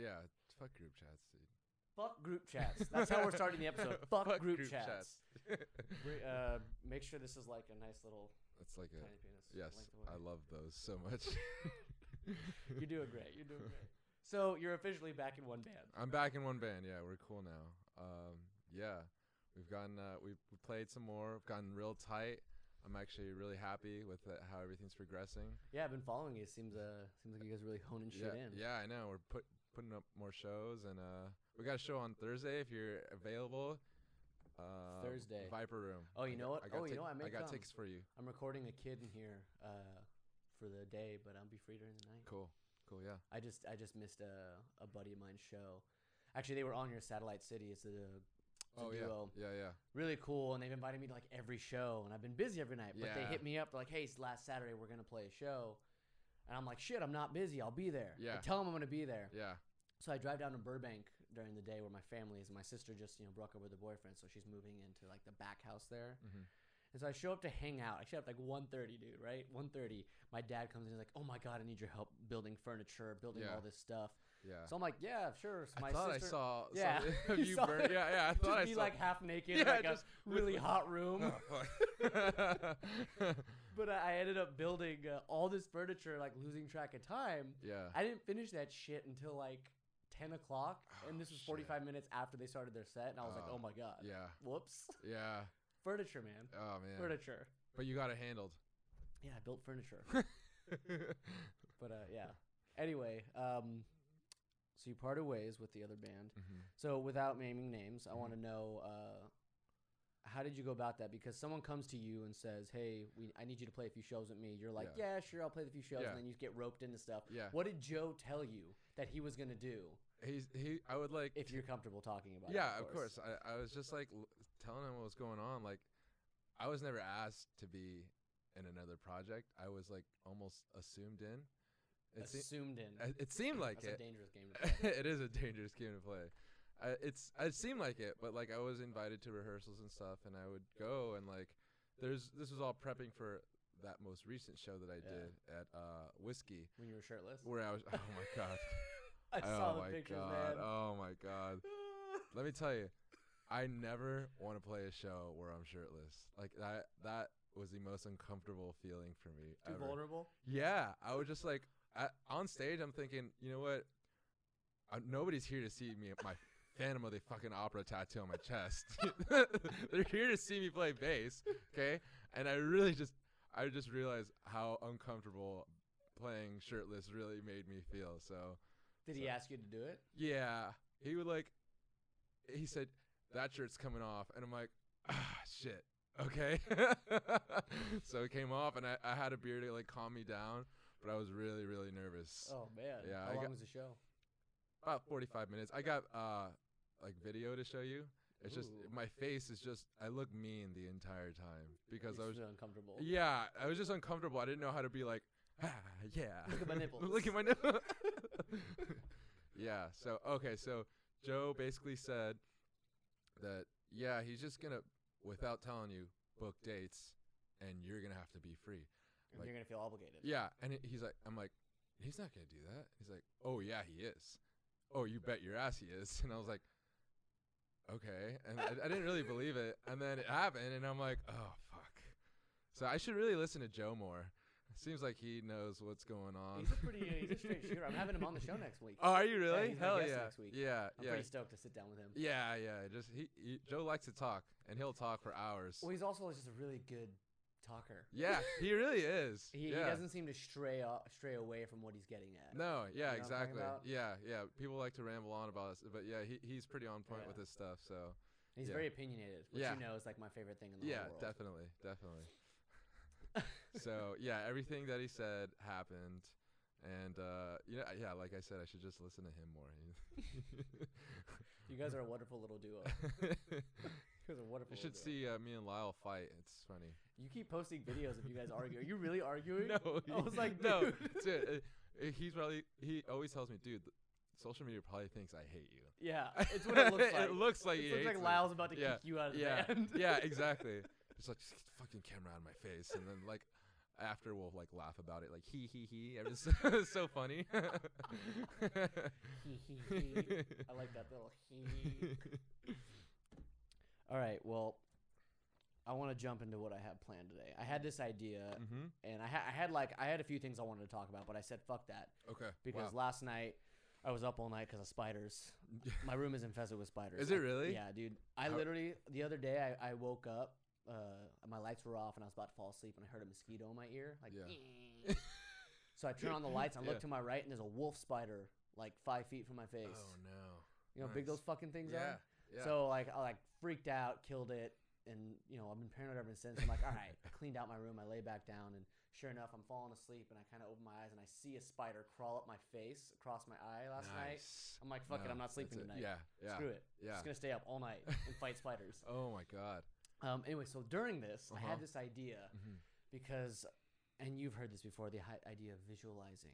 Yeah, fuck group chats, dude. Fuck group chats. That's how we're starting the episode. Fuck group chats. Make sure this is like a nice little It's like tiny penis. yes, length away. I love those so much. You're doing great. You're doing great. So you're officially back in one band. I'm back in one band. Yeah, we're cool now. Yeah, we've gotten we played some more. We've gotten real tight. I'm actually really happy with how everything's progressing. Yeah, I've been following you. Seems like you guys are really honing shit in. Yeah, I know. We're putting up more shows, and we got a show on Thursday if you're available. Thursday. Viper Room. Oh, you know what? I got tickets for you. I'm recording a kid in here for the day, but I'll be free during the night. Cool, yeah. I just missed a buddy of mine's show. Actually, they were on your Satellite City. It's a duo. Yeah. Really cool, and they've invited me to like every show, and I've been busy every night. But they hit me up, they're like, "Hey, it's last Saturday. We're gonna play a show," and I'm like, "Shit, I'm not busy. I'll be there." Yeah. I tell them I'm gonna be there. Yeah. So I drive down to Burbank during the day where my family is. And my sister just broke up with her boyfriend, so she's moving into like the back house there. Mm-hmm. And so I show up to hang out. I show up like 1:30, dude. Right, 1:30. My dad comes in. He's like, "Oh my god, I need your help building furniture, building all this stuff." Yeah. So I'm like, "Yeah, sure." So I thought sister, I saw. Yeah. Of you burn. Yeah. I thought I be saw. like half naked, Yeah, in like just a really hot room. Oh, fuck. But I ended up building all this furniture, like losing track of time. Yeah. I didn't finish that shit until like 10 o'clock, and this was shit. 45 minutes after they started their set, and I was like, "Oh my god." Yeah. Whoops. Yeah. Furniture, man. Oh man. Furniture. But you got it handled. Yeah, I built furniture. But yeah. Anyway, so you parted ways with the other band. Mm-hmm. So without naming names, I want to know how did you go about that? Because someone comes to you and says, "Hey, I need you to play a few shows with me." You're like, "Yeah, sure, I'll play the few shows," and then you get roped into stuff. Yeah. What did Joe tell you that he was gonna do? I would like. If you're comfortable talking about it. Yeah, of course. I was just like telling him what was going on. Like, I was never asked to be in another project. I was like almost assumed in. It seemed like That's it. a dangerous game to play. It is a dangerous game to play. It seemed like it, but like I was invited to rehearsals and stuff, and I would go and like, this was all prepping for that most recent show that I did at Whiskey. When you were shirtless. Where I was. Oh my god. I saw the pictures, man. Oh my god. Let me tell you, I never want to play a show where I'm shirtless. Like that was the most uncomfortable feeling for me. Too vulnerable? Yeah, I was just like on stage. I'm thinking, you know what? Nobody's here to see me. My Phantom of the fucking Opera tattoo on my chest. They're here to see me play bass. Okay, and I just realized how uncomfortable playing shirtless really made me feel. So. Did he ask you to do it? Yeah, he said that shirt's coming off, and I'm like, shit, okay. So it came off, and I had a beer to like calm me down, but I was really, really nervous. Oh man. Yeah. How long was the show? About 45 minutes. I got like video to show you. It's just my face is just I look mean the entire time because I was uncomfortable. Yeah, I was just uncomfortable. I didn't know how to be like, yeah. Look at my nipples. Look at my nipples. Yeah. So so Joe basically said that he's just gonna, without telling you, book dates, and you're gonna have to be free. And you're gonna feel obligated. Yeah, and he's like, I'm like, he's not gonna do that. He's like, oh yeah, he is. Oh, you bet your ass he is. And I was like, okay. And I didn't really believe it. And then it happened, and I'm like, oh fuck. So I should really listen to Joe more. Seems like he knows what's going on. He's a straight shooter. I'm having him on the show next week. Oh, are you really? Yeah, he's Hell my guest yeah. Next week. Yeah, I'm pretty stoked to sit down with him. Yeah. Just Joe likes to talk, and he'll talk for hours. Well, he's also just a really good talker. Yeah, he really is. He doesn't seem to stray away from what he's getting at. No, yeah, You know what I'm exactly. talking about? Yeah. People like to ramble on about this, but yeah, he's pretty on point with his stuff. So he's very opinionated, which you know is like my favorite thing in the whole world. Definitely. So yeah, everything that he said happened, and like I said, I should just listen to him more. You guys are a wonderful little duo. You guys are wonderful. You should see me and Lyle fight. It's funny. You keep posting videos of you guys arguing. Are you really arguing? No. I was like, no, dude. He always tells me, dude, social media probably thinks I hate you. Yeah, it's what it looks like. It looks like it looks like Lyle's about to kick you out of the band. Yeah, exactly. It's like, just get the fucking camera out of my face, and then like, after we'll like laugh about it, like he. It's so funny. I like that little he. All right, well, I want to jump into what I have planned today. I had this idea, and I had a few things I wanted to talk about, but I said fuck that. Okay. Because last night I was up all night because of spiders. My room is infested with spiders. Is it really? Yeah, dude. I literally the other day I woke up, my lights were off, and I was about to fall asleep, and I heard a mosquito in my ear, like. Yeah. So I turn on the lights. I look to my right, and there's a wolf spider like 5 feet from my face. Oh no! You know how big those fucking things are. Yeah. So like I freaked out, killed it, and I've been paranoid ever since. I'm like, all right. I cleaned out my room. I lay back down, and sure enough, I'm falling asleep, and I kind of open my eyes, and I see a spider crawl up my face across my eye last night. I'm like, fuck it, I'm not sleeping tonight. Yeah. Screw it. Yeah. Just gonna stay up all night and fight spiders. Oh my god. Anyway, so during this, I had this idea because. And you've heard this before, the idea of visualizing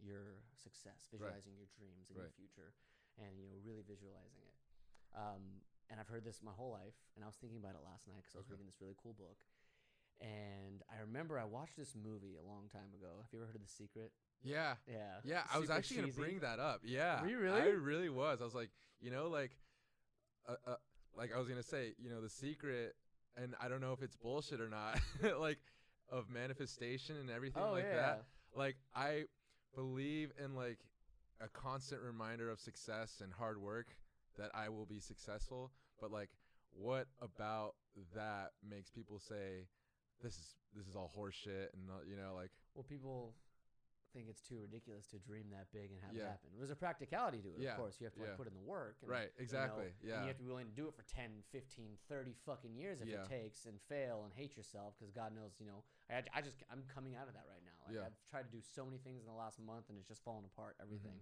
your success, visualizing your dreams and your future, and really visualizing it. And I've heard this my whole life, and I was thinking about it last night because I was reading this really cool book. And I remember I watched this movie a long time ago. Have you ever heard of The Secret? Yeah. Yeah. I was actually going to bring that up. Yeah. Were you really? I really was. I was like, like I was going to say, The Secret, and I don't know if it's bullshit or not, like, of manifestation and everything that. Like, I believe in, like, a constant reminder of success and hard work that I will be successful. But, like, what about that makes people say, this is all horseshit and, like... Well, people think it's too ridiculous to dream that big and have it happen. There's a practicality to it, of course. You have to put in the work. And, exactly. And you have to be willing to do it for 10, 15, 30 fucking years if it takes, and fail and hate yourself because God knows, I'm coming out of that right now. Like I've tried to do so many things in the last month and it's just falling apart, everything.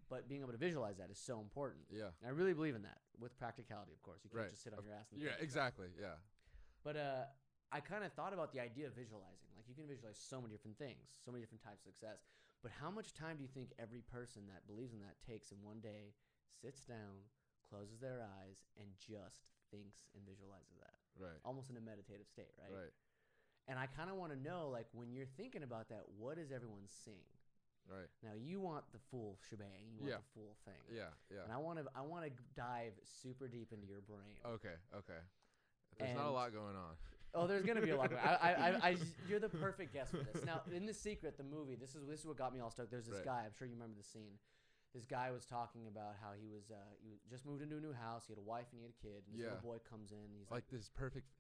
But being able to visualize that is so important. Yeah. And I really believe in that with practicality, of course. You can't just sit on your ass and think exactly. Yeah. But I kind of thought about the idea of visualizing. Like you can visualize so many different things, so many different types of success. But how much time do you think every person that believes in that takes in one day, sits down, closes their eyes, and just thinks and visualizes that? Right. Almost in a meditative state, right? Right. And I kind of want to know, like, when you're thinking about that, what is everyone seeing? Right. Now you want the full shebang. You want the full thing. Yeah. And I want to dive super deep into your brain. Okay. There's not a lot going on. Oh, there's gonna be a lot. You're the perfect guest for this. Now, in The Secret, the movie, this is what got me all stoked. There's this guy. I'm sure you remember the scene. This guy was talking about how he just moved into a new house. He had a wife and he had a kid. And this little boy comes in. He's like his perfect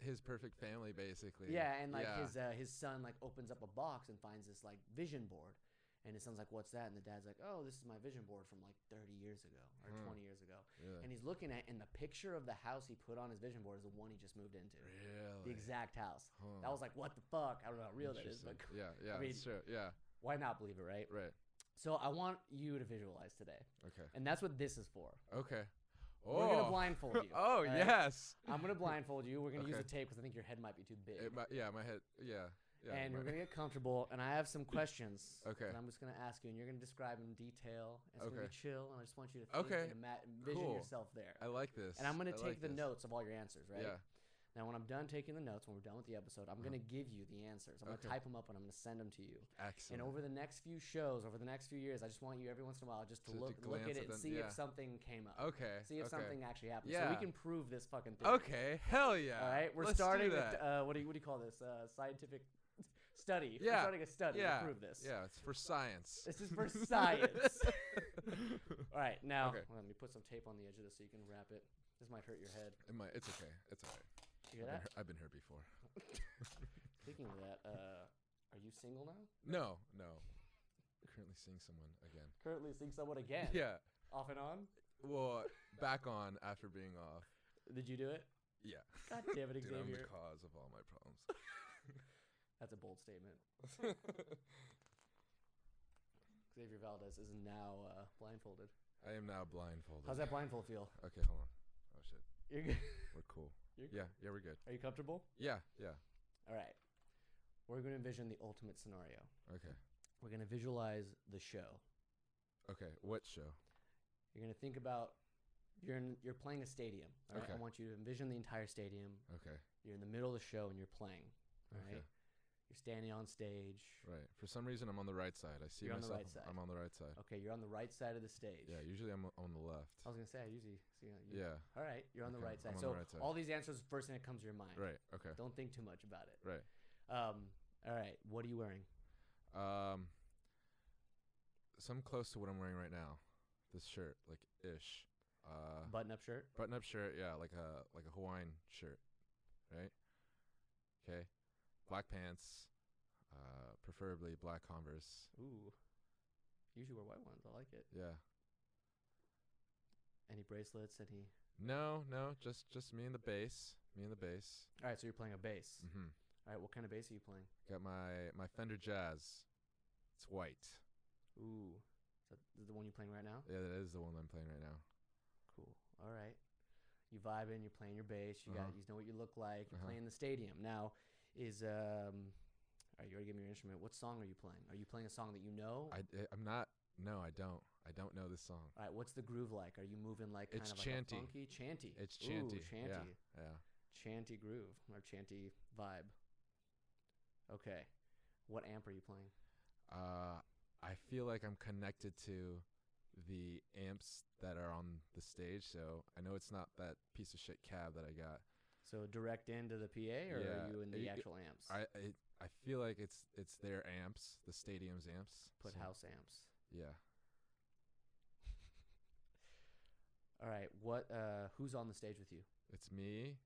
family, basically. Yeah, and like his son like opens up a box and finds this like vision board. And his son's like, what's that? And the dad's like, oh, this is my vision board from like 30 years ago or 20 years ago. Really? And he's looking at, and the picture of the house he put on his vision board is the one he just moved into. Really? The exact house. That was like, what the fuck? I don't know how real that is. But yeah, I mean, that's true. Yeah. Why not believe it, right? Right. So I want you to visualize today. Okay. And that's what this is for. Okay. Oh. We're going to blindfold you. Oh, right? Yes. I'm going to blindfold you. We're going to use the tape because I think your head might be too big. My head, yeah. And we're going to get comfortable, and I have some questions. Okay. And I'm just going to ask you, and you're going to describe in detail. And it's going to be chill, and I just want you to think and envision yourself there. I like this. And I'm going to take the notes of all your answers, right? Yeah. Now, when I'm done taking the notes, when we're done with the episode, I'm going to give you the answers. I'm going to type them up, and I'm going to send them to you. Excellent. And over the next few shows, over the next few years, I just want you every once in a while just to look at it and see if something came up. Okay. See if something actually happened. Yeah. So we can prove this fucking thing. Okay. Hell yeah. All right. We're starting with, what do you call this? Scientific study. Yeah. We're starting a study to prove this. Yeah, it's for science. This is for science. All right. Now, let me put some tape on the edge of this so you can wrap it. This might hurt your head. It might. It's okay. It's all right. You hear that? I've been hurt before. Speaking of that, are you single now? No. Currently seeing someone again. Currently seeing someone again? Yeah. Off and on? Well, back on after being off. Did you do it? Yeah. God damn it, Xavier. Dude, I'm the cause of all my problems. That's a bold statement. Xavier Valdez is now blindfolded. I am now blindfolded. How's that blindfold feel? Okay, hold on. Oh, shit. You're good? We're cool. You're good? Yeah, we're good. Are you comfortable? Yeah. All right. We're going to envision the ultimate scenario. Okay. We're going to visualize the show. Okay, what show? You're going to think about you're playing a stadium. All right? Okay. I want you to envision the entire stadium. Okay. You're in the middle of the show and you're playing. All right. You're standing on stage. Right. For some reason, I'm on the right side. I see You're on myself. the right side. I'm on the right side. Okay, you're on the right side of the stage. Yeah. Usually, I'm on the left. I was gonna say I usually see you. Yeah. All right, you're on the right side. I'm on So the right side. all these answers, first thing that comes to your mind. Right. Okay. Don't think too much about it. Right. All right. What are you wearing? Some close to what I'm wearing right now. This shirt, like ish. Button-up shirt. Button-up shirt. Yeah, like a Hawaiian shirt. Right. Okay. Black pants. Preferably black Converse. Ooh. Usually wear white ones. I like it. Yeah. Any bracelets? Any? No. Just me and the bass. Me and the bass. All right. So you're playing a bass. Mm-hmm. All right. What kind of bass are you playing? Got my Fender Jazz. It's white. Ooh. Is that the one you're playing right now? Yeah, that is the one I'm playing right now. Cool. All right. You vibing. You're playing your bass. You know what you look like. You're playing the stadium. Now, all right, you already gave me your instrument. What song are you playing? Are you playing a song that you know? I'm not. No, I don't. I don't know this song. All right. What's the groove like? Are you moving like kind It's of chanty. like a funky chanty? It's chanty. Ooh, chanty. Yeah. Chanty groove or chanty vibe. Okay. What amp are you playing? I feel like I'm connected to the amps that are on the stage, so I know it's not that piece of shit cab that I got. So direct into the PA, or are you in the actual amps? I feel like it's their amps, the stadium's amps. Put house amps. Yeah. All right. Who's on the stage with you? It's me.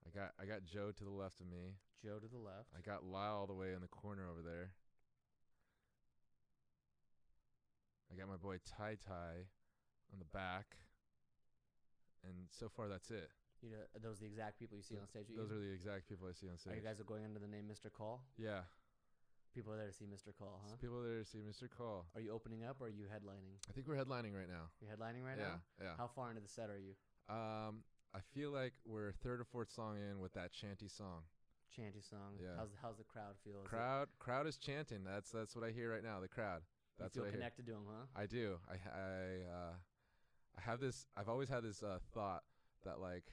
I got Joe to the left of me. Joe to the left. I got Lyle all the way in the corner over there. I got my boy Ty on the back. And so far that's it. Are those the exact people you see on stage with you? Those are the exact people I see on stage. Are you guys going under the name Mr. Call? Yeah. People are there to see Mr. Call, huh? People are there to see Mr. Call. Are you opening up or are you headlining? I think we're headlining right now. You're headlining right now? Yeah. How far into the set are you? I feel like we're third or fourth song in with that chanty song. Chanty song. Yeah. How's the crowd feel? Crowd is chanting. That's what I hear right now. The crowd. That's you feel what I connected to them, huh? I do. I have this. I've always had this thought that like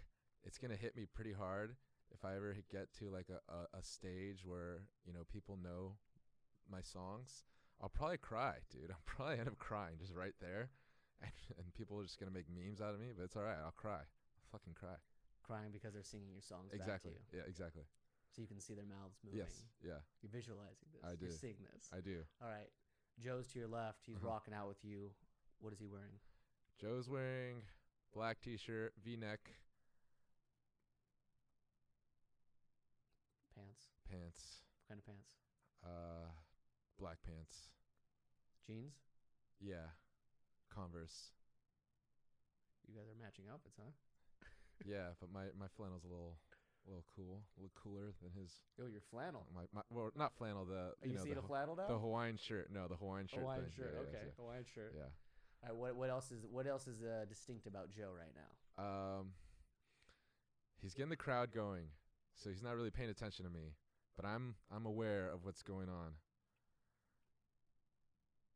it's gonna hit me pretty hard if I ever get to like a stage where people know my songs. I'll probably cry, dude. I'll probably end up crying just right there, and people are just gonna make memes out of me. But it's all right. I'll cry. I'll fucking cry. Crying because they're singing your songs Exactly. back to you. Yeah. Exactly. So you can see their mouths moving. Yes. Yeah. You're visualizing this. I do. You're seeing this. I do. All right. Joe's to your left. He's rocking out with you. What is he wearing? Joe's wearing black t-shirt, V-neck. Pants. What kind of pants? Black pants. Jeans? Yeah. Converse. You guys are matching outfits, huh? Yeah, but my flannel's a little cool, a little cooler than his. Oh, your flannel. Well, not flannel. You see the flannel now? The Hawaiian shirt. No, the Hawaiian shirt. Hawaiian thing. shirt. Yeah, okay, yeah. Hawaiian shirt. Yeah. All right. What else is distinct about Joe right now? He's getting the crowd going, so he's not really paying attention to me, but I'm aware of what's going on.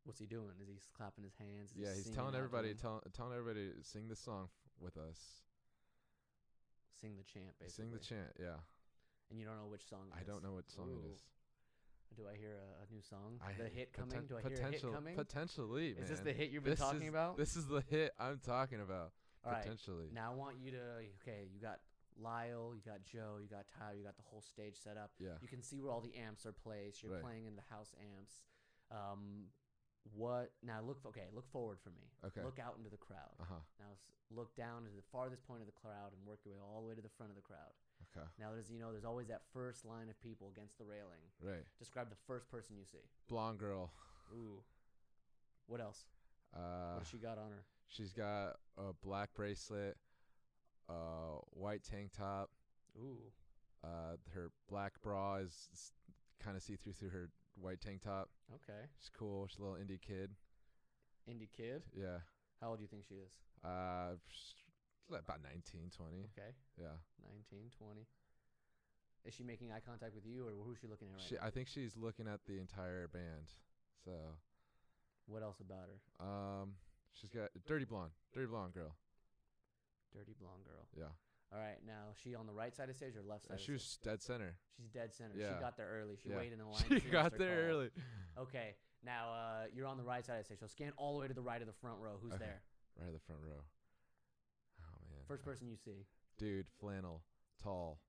What's he doing? Is he clapping his hands? He's telling everybody to sing this song with us. Sing the chant, basically. Sing the chant, yeah. And you don't know which song it is? I don't know what song it is. Do I hear a new song? The hit coming? Do I hear a hit coming? Potentially, man. Is this the hit you've been talking about? This is the hit I'm talking about. All potentially. Right. Now I want you to, you got Lyle, you got Joe, you got Tyler, you got the whole stage set up. Yeah. You can see where all the amps are placed. You're playing in the house amps. Look forward for me. Okay. Look out into the crowd. Now look down to the farthest point of the crowd and work your way all the way to the front of the crowd. Okay. Now there's always that first line of people against the railing. Right. Describe the first person you see. Blonde girl. Ooh. What else? What does she got on her? She's got a black bracelet, white tank top. Ooh. Her black bra is kind of see through her white tank top. Okay. She's cool. She's a little indie kid. Indie kid? Yeah. How old do you think she is? About 19, 20. Okay. Yeah. 19, 20. Is she making eye contact with you, or who's she looking at right now? I think she's looking at the entire band. So. What else about her? She's got dirty blonde girl. Dirty blonde girl. Yeah. All right, now she on the right side of stage or left side? She was dead center. She's dead center. Yeah. She got there early. She waited in the line. She got there early. Okay, now you're on the right side of stage. So scan all the way to the right of the front row. Who's there? Right of the front row. Oh man. First person you see. Dude, flannel, tall,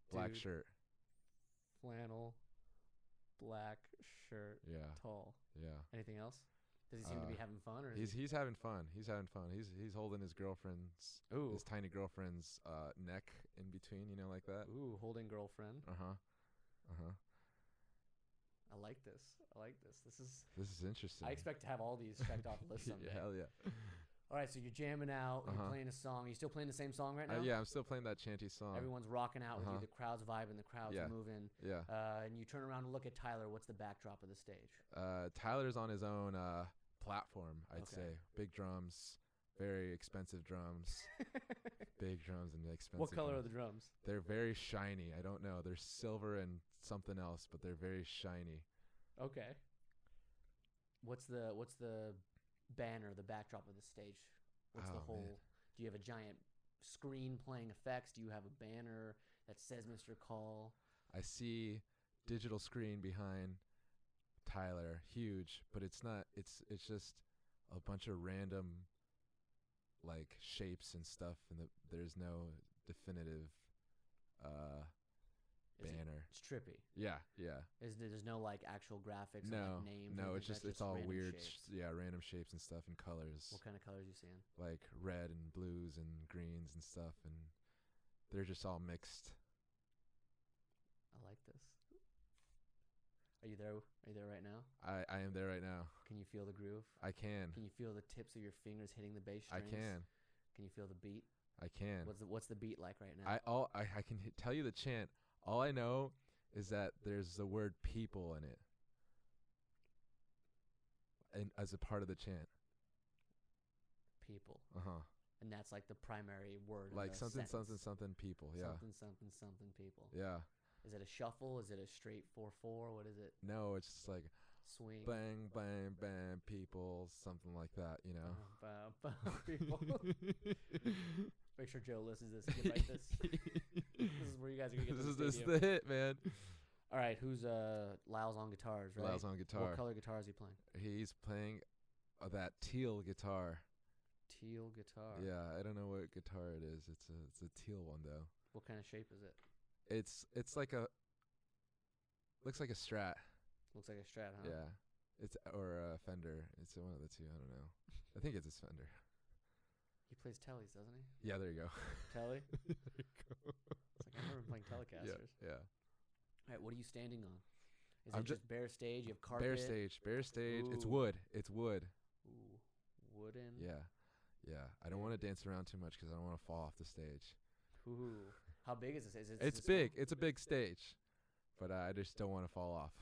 black shirt. Flannel, black shirt. Yeah. Tall. Yeah. Anything else? Does he seem to be having fun, or he's having fun? He's having fun. He's holding his girlfriend's his tiny girlfriend's neck in between, you know, like that. Ooh, holding girlfriend. I like this. This is interesting. I expect to have all these checked off the list someday. Hell yeah. All right, so you're jamming out. You're playing a song. Are you still playing the same song right now? Yeah, I'm still playing that chanty song. Everyone's rocking out with you. The crowd's vibing. The crowd's moving. Yeah. And you turn around and look at Tyler. What's the backdrop of the stage? Tyler's on his own platform, I'd say. Big drums, very expensive drums. Big drums and expensive. What color are the drums? They're very shiny. I don't know. They're silver and something else, but they're very shiny. Okay. What's the banner, the backdrop of the stage? What's the whole? Man. Do you have a giant screen playing effects? Do you have a banner that says Mr. Call? I see digital screen behind Tyler, huge, but it's not. It's just a bunch of random like shapes and stuff, and there's no definitive banner. It's trippy. Yeah. There's no like actual graphics? No, or, like, names. No, it's all weird. Shapes. Random shapes and stuff and colors. What kind of colors you seeing? Like red and blues and greens and stuff, and they're just all mixed. I like this. Are you there? Are you there right now? I am there right now. Can you feel the groove? I can. Can you feel the tips of your fingers hitting the bass strings? I can. Can you feel the beat? I can. What's the beat like right now? I can tell you the chant. All I know is that there's the word people in it, and as a part of the chant. People. And that's like the primary word. Like something, sentence. something people. Yeah. Something people. Yeah. Is it a shuffle? Is it a straight 4/4? What is it? No, it's just like swing. Bang, bang, bang, people, something like that, you know. People. Make sure Joe listens to this and get like this. This is where you guys are gonna get This is the hit, man. All right, who's Lyle's on guitars, right? Lyle's on guitar. What color guitar is he playing? He's playing that teal guitar. Teal guitar. Yeah, I don't know what guitar it is. It's a teal one though. What kind of shape is it? It's like looks like a Strat. Looks like a Strat, huh? Yeah. Or a Fender. It's one of the two. I don't know. I think it's a Fender. He plays tellies, doesn't he? Yeah, there you go. Telly? There you go. It's like I've never been playing Telecasters. Yeah. All right, what are you standing on? Is it just bare stage? You have carpet? Bare stage. Ooh. It's wood. Ooh, wooden? Yeah. I don't want to dance around too much because I don't want to fall off the stage. Ooh. How big is this? It's big. It's a big stage. But I just don't want to fall off.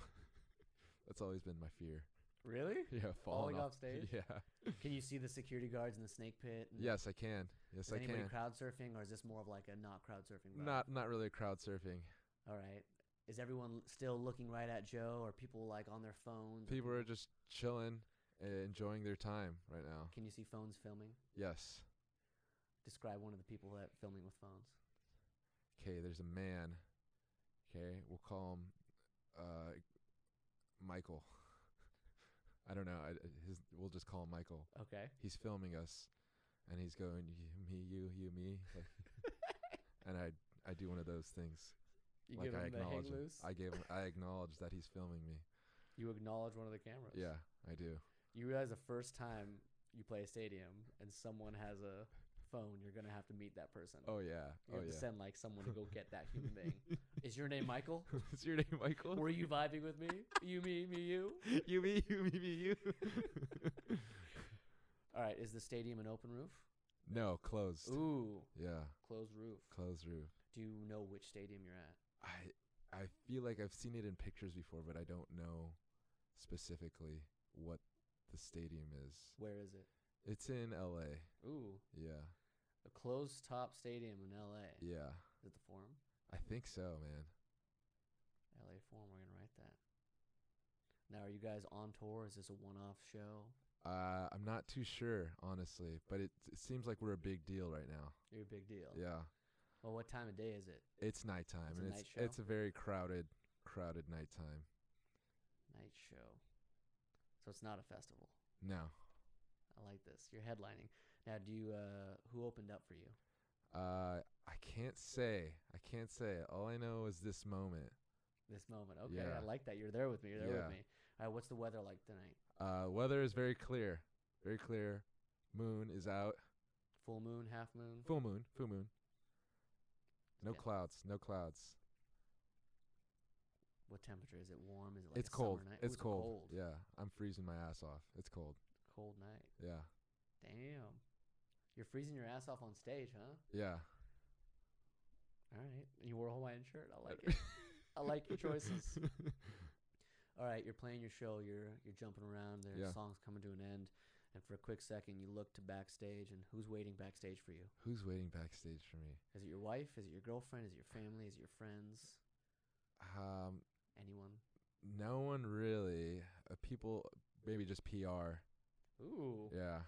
That's always been my fear. Really? Yeah, falling off stage? Yeah. Can you see the security guards in the snake pit? Yes, I can. Is anybody crowd surfing, or is this more of like a not crowd surfing vibe? Not really crowd surfing. All right. Is everyone still looking right at Joe, or people like on their phones? People are just chilling, enjoying their time right now. Can you see phones filming? Yes. Describe one of the people that filming with phones. Okay, there's a man. Okay, we'll call him Michael. I don't know. We'll just call him Michael. Okay. He's filming us, and he's going, me, you, me. And I do one of those things. You like give him the hang loose? I acknowledge that he's filming me. You acknowledge one of the cameras? Yeah, I do. You realize the first time you play a stadium and someone has a phone, you're going to have to meet that person. Oh, yeah. You have to send like someone to go get that human being. Is your name Michael? Is your name Michael? Were you vibing with me? You, me, you? You, me, you. All right. Is the stadium an open roof? No, closed. Ooh. Yeah. Closed roof. Closed roof. Do you know which stadium you're at? I feel like I've seen it in pictures before, but I don't know specifically what the stadium is. Where is it? It's in L.A. Ooh. Yeah. A closed top stadium in L.A. Yeah. Is it the Forum? I think so, man. L.A. Forum. We're going to write that. Now, are you guys on tour? Is this a one-off show? I'm not too sure, honestly, but it seems like we're a big deal right now. You're a big deal. Yeah. Well, what time of day is it? It's nighttime, It's a and night show? it's a very crowded nighttime. Night show. So it's not a festival. No. I like this. You're headlining. Now, do you? Who opened up for you? I can't say. All I know is this moment. This moment. Okay, Yeah. I like that. You're there with me. You're there Yeah. with me. All right, what's the weather like tonight? Weather is very clear. Very clear. Moon is out. Full moon, half moon? Full moon. No Yeah. clouds. What temperature? Is it warm? Is it like It's a cold. summer night? It's Ooh, cold. Yeah, I'm freezing my ass off. It's cold. Cold night. Yeah. Damn. You're freezing your ass off on stage, huh? Yeah. All right. You wore a Hawaiian shirt. I like it. I like your choices. All right, you're playing your show. You're jumping around. There's songs coming to an end. And for a quick second, you look to backstage, and who's waiting backstage for you? Who's waiting backstage for me? Is it your wife? Is it your girlfriend? Is it your family? Is it your friends? Anyone? No one really. People, maybe just PR. Ooh. Yeah.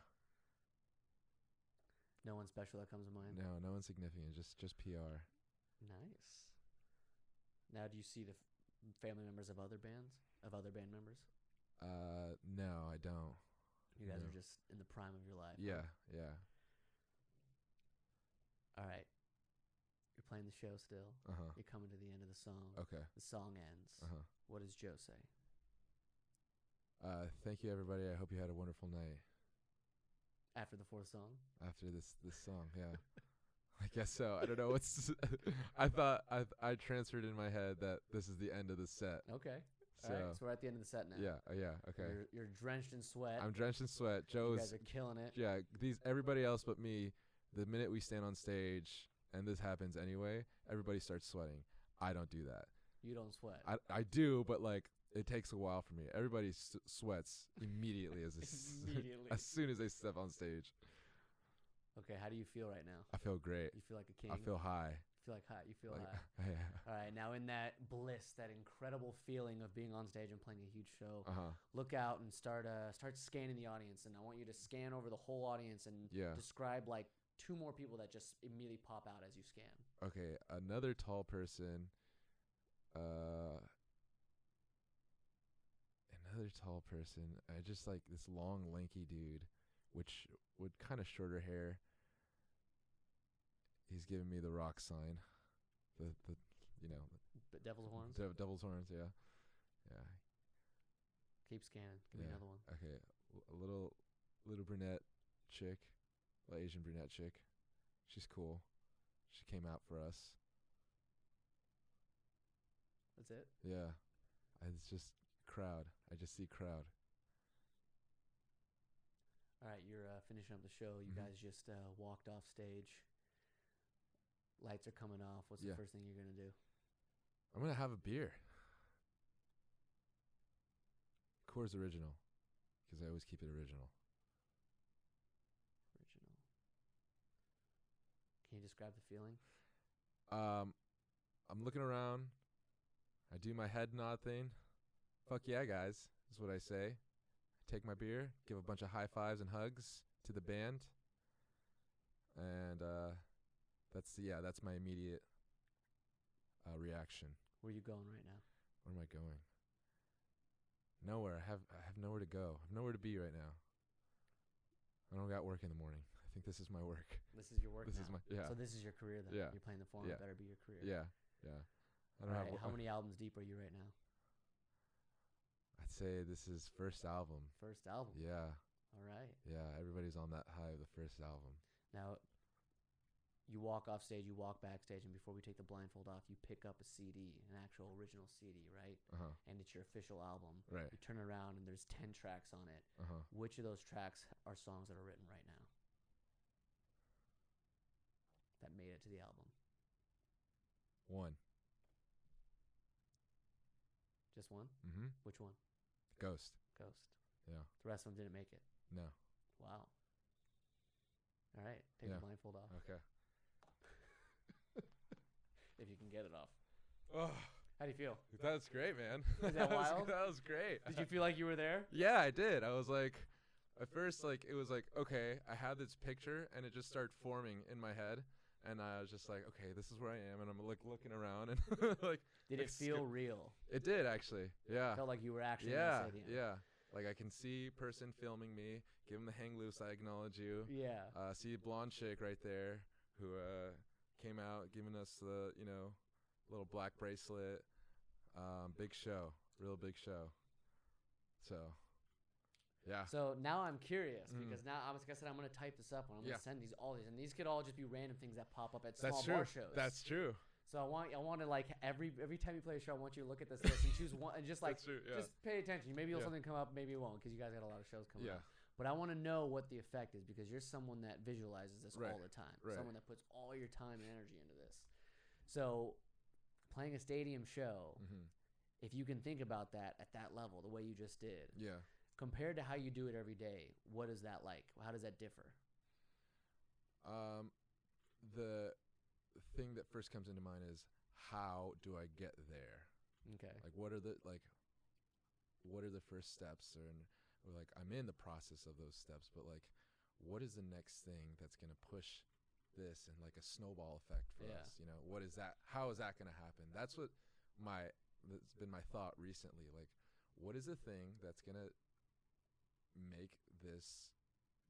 No one special that comes to mind? No one significant. Just PR. Nice. Now, do you see the family members of other bands? Of other band members? No, I don't. You guys are just in the prime of your life. Yeah, huh? yeah. All right. You're playing the show still. Uh-huh. You're coming to the end of the song. Okay. The song ends. Uh-huh. What does Joe say? Thank you, everybody. I hope you had a wonderful night. After the fourth song? After this song, yeah. I guess so. I don't know what's... I thought I transferred in my head that this is the end of the set. Okay. So, all right, so we're at the end of the set now. Yeah, okay. You're drenched in sweat. I'm drenched in sweat. Joe's... You guys are killing it. Yeah, everybody else but me, the minute we stand on stage, and this happens anyway, everybody starts sweating. I don't do that. You don't sweat. I do, but like it takes a while for me. Everybody sweats immediately as soon as they step on stage. Okay, how do you feel right now? I feel great. You feel like a king? I feel high. You feel high. Yeah. All right, now in that bliss, that incredible feeling of being on stage and playing a huge show, Uh-huh. look out and start scanning the audience. And I want you to scan over the whole audience and describe like 2 more people that just immediately pop out as you scan. Okay, another tall person. Another tall person. I just like this long, lanky dude, which with kind of shorter hair. He's giving me the rock sign. The Devil's horns? Devil's horns, yeah. Keep scanning. Give me another one. Okay, a little brunette chick, Asian brunette chick. She's cool. She came out for us. That's it? Yeah. It's just crowd. I just see crowd. All right, you're finishing up the show. You guys just walked off stage. Lights are coming off. What's the first thing you're going to do? I'm going to have a beer. Coors Original, because I always keep it original. Can you describe the feeling? I'm looking around. I do my head nod thing. Fuck yeah, guys, is what I say. Take my beer, give a bunch of high fives and hugs to the band. And that's my immediate reaction. Where are you going right now? Where am I going? Nowhere. I have nowhere to go. I have nowhere to be right now. I don't got work in the morning. I think this is my work. This is your work now? So this is your career then? Yeah. You're playing the forum. It better be your career. Yeah. I don't have. How many albums deep are you right now? I'd say this is first album. First album? Yeah. All right. Yeah, everybody's on that high of the first album. Now, you walk off stage, you walk backstage, and before we take the blindfold off, you pick up a CD, an actual original CD, right? Uh-huh. And it's your official album. Right. You turn around, and there's 10 tracks on it. Uh-huh. Which of those tracks are songs that are written right now that made it to the album? 1. Just one? Mm-hmm. Which one? Ghost. Yeah. The rest of them didn't make it? No. Wow. All right. Take the blindfold off. Okay. If you can get it off. Oh, how do you feel? That's great, man. Is that wild? That was great. Did you feel like you were there? Yeah, I did. I was like, at first, like, it was like, okay, I had this picture, and it just started forming in my head. And I was just like, okay, this is where I am, and I'm like looking around and like. Did it feel real? It did actually. Yeah. Felt like you were actually. Yeah. In the stadium. Yeah. Like I can see person filming me, give him the hang loose. I acknowledge you. Yeah. See blonde chick right there who came out giving us the little black bracelet. Big show, real big show. So. Yeah. So now I'm curious because now, like I said, I'm going to type this up and I'm going to send all these, and these could all just be random things that pop up at small bar shows. That's true. So I want to like every time you play a show, I want you to look at this list and choose one and just like just pay attention. Maybe you'll something come up, maybe it won't because you guys got a lot of shows coming up. But I want to know what the effect is because you're someone that visualizes this all the time. Someone that puts all your time and energy into this. So playing a stadium show, if you can think about that at that level, the way you just did. Yeah. Compared to how you do it every day, what is that like? How does that differ? The thing that first comes into mind is how do I get there? Okay. Like what are the first steps or like I'm in the process of those steps, but like what is the next thing that's going to push this and like a snowball effect for us? What is that? How is that going to happen? That's been my thought recently. Like what is the thing that's going to make this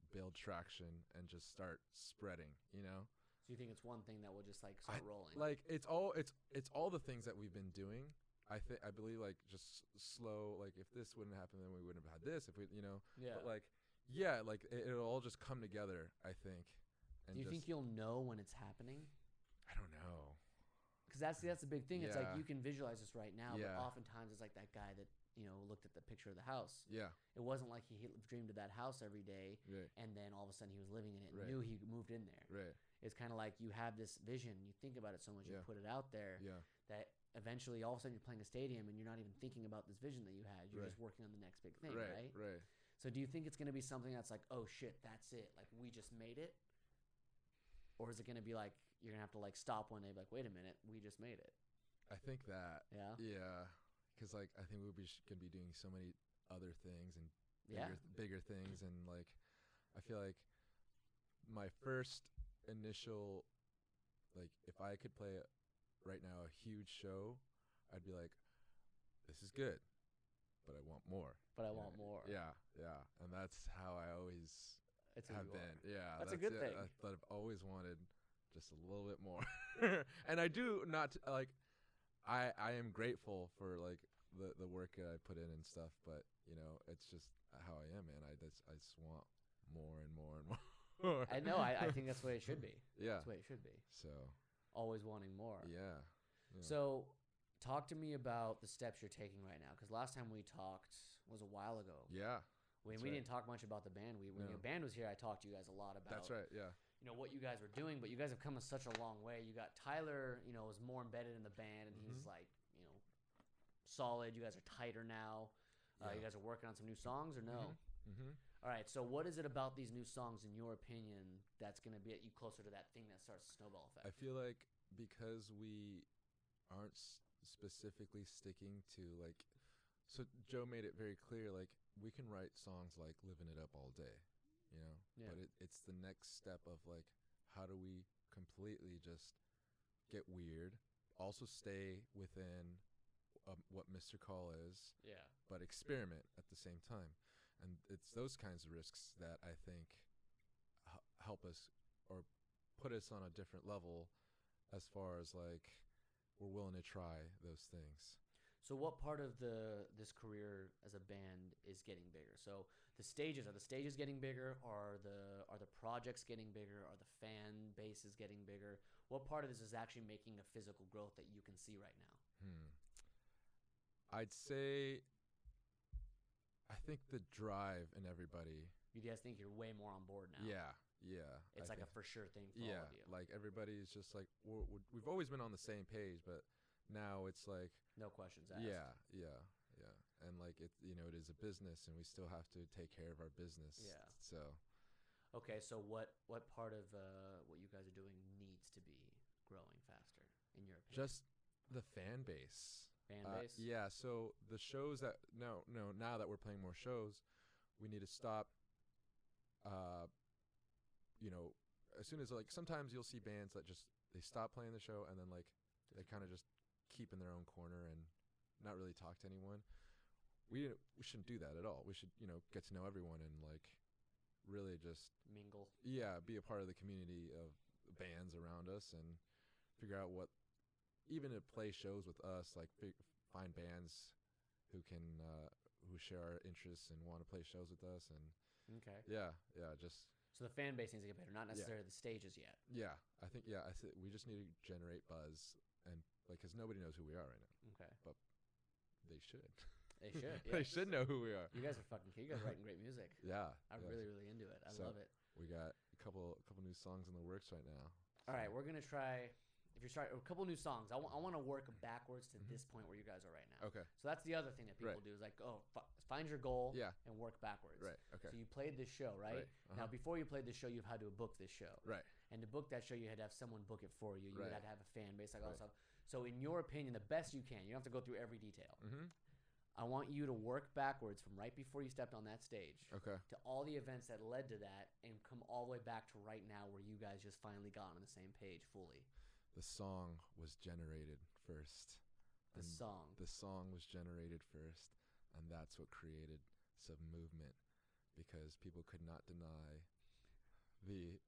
build traction and just start spreading, So you think it's one thing that will just like start rolling? Like it's all the things that we've been doing. I believe like just slow, like if this wouldn't happen then we wouldn't have had this if we but like it'll all just come together, I think. And do you think you'll know when it's happening? I don't know. Because that's the big thing. It's like you can visualize this right now, but oftentimes it's like that guy that looked at the picture of the house. Yeah. It wasn't like he dreamed of that house every day, and then all of a sudden he was living in it and knew he moved in there. Right. It's kind of like you have this vision, you think about it so much, you put it out there, that eventually all of a sudden you're playing a stadium and you're not even thinking about this vision that you had. You're just working on the next big thing, right? Right. So do you think it's going to be something that's like, oh shit, that's it, like we just made it? Or is it going to be like you're going to have to like stop one day and be like, wait a minute, we just made it? I think that. Yeah. Yeah. Because like I think we could be doing so many other things and bigger things, and like I feel like my first initial, like if I could play right now a huge show, I'd be like, this is good, but I want more. But I want more. Yeah, and that's how I always have been. Yeah, that's a good thing. I've always wanted just a little bit more, and I do not like. I am grateful for like the work that I put in and stuff, but it's just how I am, man. I just want more and more and more. I know. I think that's the way it should be. Yeah, that's the way it should be. So always wanting more. Yeah. So talk to me about the steps you're taking right now, because last time we talked was a while ago. Yeah. We didn't talk much about the band. When your band was here, I talked to you guys a lot about. That's right. Yeah. What you guys were doing, but you guys have come such a long way. You got Tyler, was more embedded in the band, and he's like, solid. You guys are tighter now. You guys are working on some new songs, or no? All right. So what is it about these new songs, in your opinion, that's going to get you closer to that thing that starts a snowball effect? I feel like because we aren't specifically sticking to like, so Joe made it very clear, like we can write songs like "Living It Up" all day. But it's the next step of like, how do we completely just get weird, also stay within what Mr. Call is, but experiment at the same time. And it's those kinds of risks that I think help us or put us on a different level as far as like we're willing to try those things. So what part of this career as a band is getting bigger? So are the stages getting bigger? Are the projects getting bigger? Are the fan bases getting bigger? What part of this is actually making a physical growth that you can see right now? I'd say I think the drive in everybody. You guys think you're way more on board now? Yeah. It's like a for sure thing for all of you. Like everybody's just like we've always been on the same page, but now it's like no questions asked. Yeah. And like it is a business, and we still have to take care of our business. Yeah. So. Okay, so what part of what you guys are doing needs to be growing faster, in your opinion? Just the fan base. Yeah. So the shows that now that we're playing more shows, we need to stop. as soon as like sometimes you'll see bands that just they stop playing the show and then like they kind of just keep in their own corner and not really talk to anyone. We shouldn't do that at all. We should get to know everyone and like really just mingle. Yeah, be a part of the community of bands around us and figure out what, even to play shows with us, like find bands who can who share our interests and want to play shows with us. And just so the fan base needs to get better, not necessarily the stages yet. I think we just need to generate buzz and like because nobody knows who we are right now. Okay, but they should. They should. Yeah. They should know who we are. You guys are fucking cool. You guys are writing great music. I'm really into it. I love it. We got a couple new songs in the works right now. All right, we're gonna try. If you're starting a couple new songs, I want to work backwards to this point where you guys are right now. Okay. So that's the other thing that people do is like, find your goal and work backwards. Right. Okay. So you played this show, right? Now, before you played this show, you've had to book this show. Right. And to book that show, you had to have someone book it for you. You had to have a fan base, like all that stuff. So in your opinion, the best you can, you don't have to go through every detail. I want you to work backwards from right before you stepped on that stage to all the events that led to that and come all the way back to right now where you guys just finally got on the same page fully. The song was generated first. The song was generated first, and that's what created some movement because people could not deny the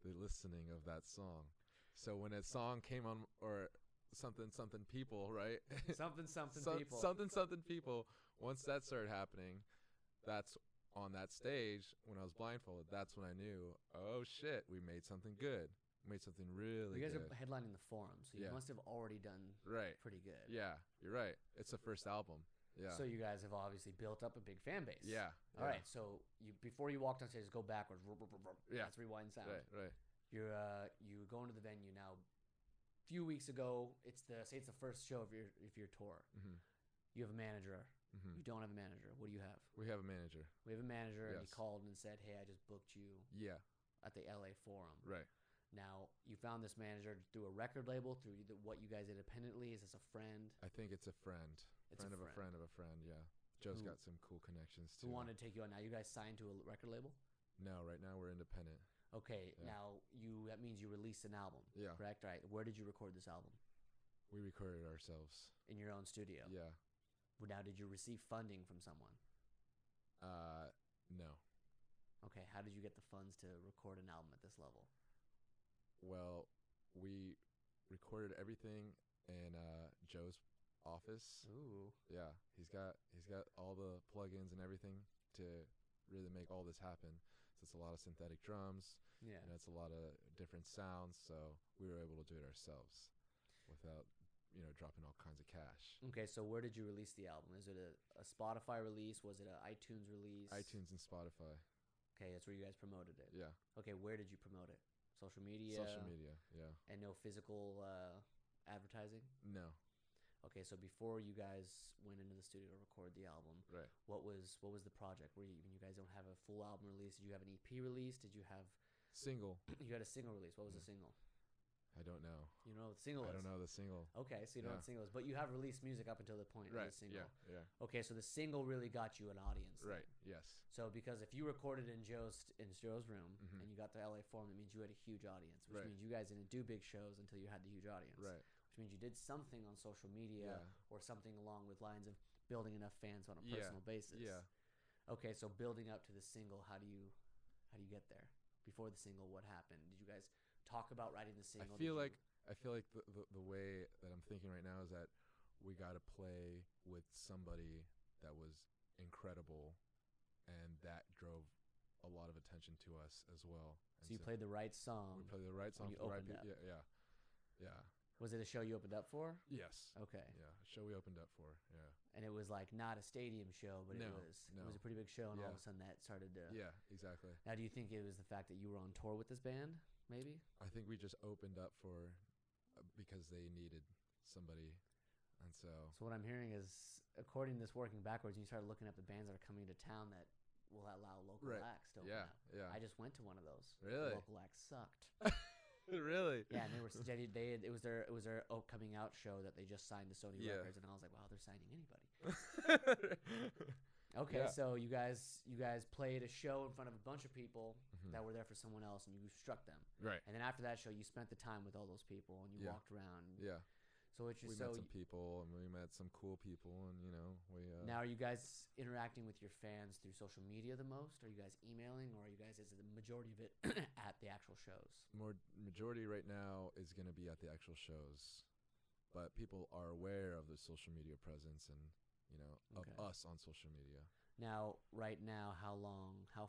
listening of that song. So when a song came on, or something people, right? something people. Once that started happening, that's on that stage when I was blindfolded. That's when I knew, oh shit, we made something good. Made something really good. You guys are headlining the Forum, so you must have already done pretty good. Yeah, you're right. It's the first album. Yeah. So you guys have obviously built up a big fan base. Yeah. All right. So before you walked on stage, go backwards. Yeah. Let's rewind sound. Right. You go into the venue now. A few weeks ago, it's the first show of your tour. You have a manager. You don't have a manager. What do you have? We have a manager. We have a manager, and Yes. he called and said, "Hey, I just booked you." Yeah. At the LA Forum. Right. Now, you found this manager through a record label, through what you guys did independently. Is this a friend? I think it's a friend. It's friend a of a friend of a friend, yeah. Joe's got some cool connections, too. Who wanted to take you on? Now, you guys signed to a record label? No, right now we're independent. Okay, now that means you released an album, correct? All right, where did you record this album? We recorded it ourselves. In your own studio? Yeah. Now, did you receive funding from someone? No. Okay, how did you get the funds to record an album at this level? Well, we recorded everything in Joe's office. Ooh. Yeah, he's got all the plugins and everything to really make all this happen. So it's a lot of synthetic drums. Yeah. And it's a lot of different sounds. So we were able to do it ourselves without dropping all kinds of cash. Okay, so where did you release the album? Is it a Spotify release? Was it an iTunes release? iTunes and Spotify. Okay, that's where you guys promoted it. Yeah. Okay, where did you promote it? Social media? Social media, yeah. And no physical advertising? No. Okay, so before you guys went into the studio to record the album, right? What was the project? When you guys don't have a full album release, did you have an EP release? Did you have single? You had a single release. What was the single? I don't know. You know what the single is? I don't know the single. Okay, so you don't know what the single is, but you have released music up until the point of the single. Yeah. Okay, so the single really got you an audience. Right. Yes. So because if you recorded in Joe's room and you got the LA Forum, that means you had a huge audience, which means you guys didn't do big shows until you had the huge audience. Right. Which means you did something on social media or something along with lines of building enough fans on a personal basis. Yeah. Okay, so building up to the single, how do you get there? Before the single, what happened? Did you guys talk about writing the single? I feel like the way that I'm thinking right now is that we got to play with somebody that was incredible, and that drove a lot of attention to us as well. And so you played the right song. We played the right song for the right people. Yeah. Was it a show you opened up for? Yes. Okay. Yeah, a show we opened up for. Yeah. And it was like not a stadium show, but it was a pretty big show, and all of a sudden that started to. Yeah, exactly. Now, do you think it was the fact that you were on tour with this band? Maybe. I think we just opened up for because they needed somebody, and so. So what I'm hearing is, according to this working backwards, you started looking up the bands that are coming to town that will allow local acts to open up. Yeah. I just went to one of those. Really? The local acts sucked. Really? Yeah, and they were it was their coming out show that they just signed to Sony Records, and I was like, wow, they're signing anybody. Okay, so you guys played a show in front of a bunch of people that were there for someone else, and you struck them. Right. And then after that show, you spent the time with all those people, and you walked around. Yeah. So it's just we met some people, and we met some cool people, and we. Now, are you guys interacting with your fans through social media the most? Are you guys emailing, or are you guys? Is the majority of it at the actual shows? Majority right now is going to be at the actual shows, but people are aware of the social media presence and of us on social media. Now, right now, how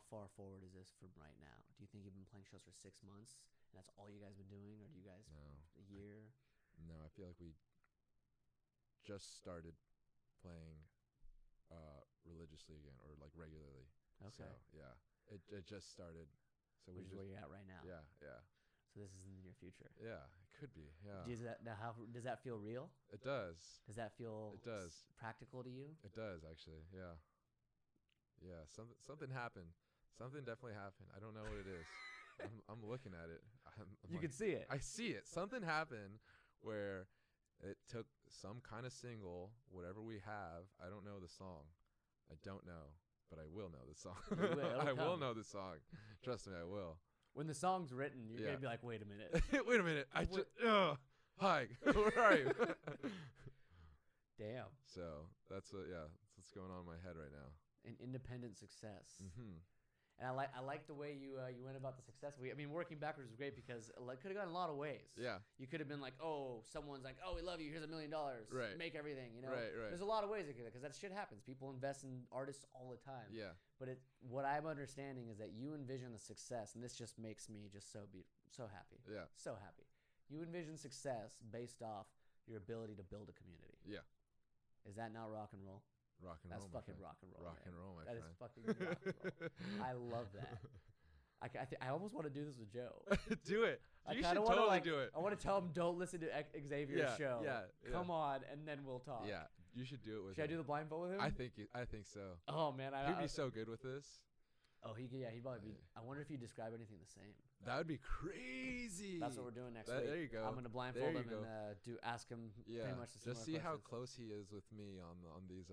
far forward is this from right now? Do you think you've been playing shows for 6 months, and that's all you guys been doing, or do you guys a year? No, I feel like we just started playing religiously again, or like regularly. Okay. So yeah, it just started. So which is where you're at right now. Yeah, yeah. So this is in the near future. Yeah, it could be. Yeah. Does that feel real? It does. Does that feel? It does. Practical to you? It does actually. Yeah. Yeah. Something happened. Something definitely happened. I don't know what it is. I'm looking at it. You can see it. I see it. Something happened where it took some kind of single, whatever we have. I don't know the song. I don't know, but I will know the song. I will know the song. Trust me, I will. When the song's written, you're going to be like, wait a minute. Wait a minute. Hi. Where are you? Damn. So that's what's going on in my head right now. An independent success. Mm-hmm. And I like the way you went about the success. Working backwards was great because it could have gone a lot of ways. Yeah. You could have been like, oh, someone's like, oh, we love you. Here's $1 million. Right. Make everything. Right. There's a lot of ways it could, because that shit happens. People invest in artists all the time. Yeah. But what I'm understanding is that you envision the success, and this just makes me just so happy. Yeah. So happy. You envision success based off your ability to build a community. Yeah. Is that not rock and roll? Rock and That's roll. fucking rock and roll. Rock and roll, my friend. friend. That is fucking rock and roll. I love that. I almost want to do this with Joe. Do it. You should totally do it. I want to tell him, don't listen to Xavier's show. Yeah. Come on, and then we'll talk. Yeah. You should do it with him. Should I do the blindfold with him? I think so. Oh man, he'd be so good with this. Oh, he'd probably be. I wonder if he'd describe anything the same. That would be crazy. That's what we're doing next week. There you go. I'm gonna blindfold him and ask him pretty much the similar just see questions. how close he is with me on these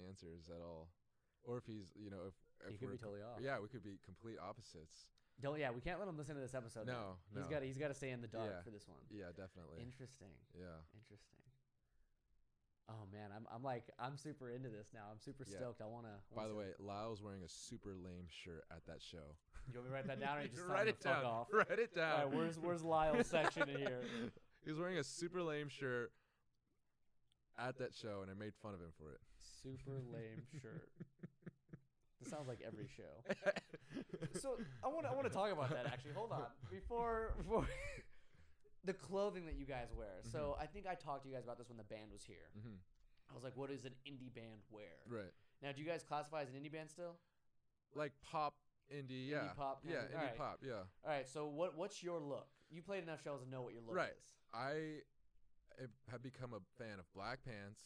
answers at all, or if he's if he could be totally off. Yeah, we could be complete opposites. We can't let him listen to this episode. No. He's got to stay in the dark for this one. Yeah, definitely. Interesting. Yeah. Interesting. Oh man, I'm super into this now. I'm super stoked. I wanna. By the way, Lyle's wearing a super lame shirt at that show. You want me to write that down, or you just write it down? Fuck off? Write it down. All right, where's Lyle's section in here? He's wearing a super lame shirt at that show, and I made fun of him for it. Super lame shirt. This sounds like every show. So I want to talk about that actually. Hold on, before the clothing that you guys wear. Mm-hmm. So I think I talked to you guys about this when the band was here. Mm-hmm. I was like, what does an indie band wear? Right. Now, do you guys classify as an indie band still? Like pop, indie, yeah. Indie pop? Yeah, indie pop, yeah. All right, so what's your look? You played enough shows to know what your look is. I have become a fan of black pants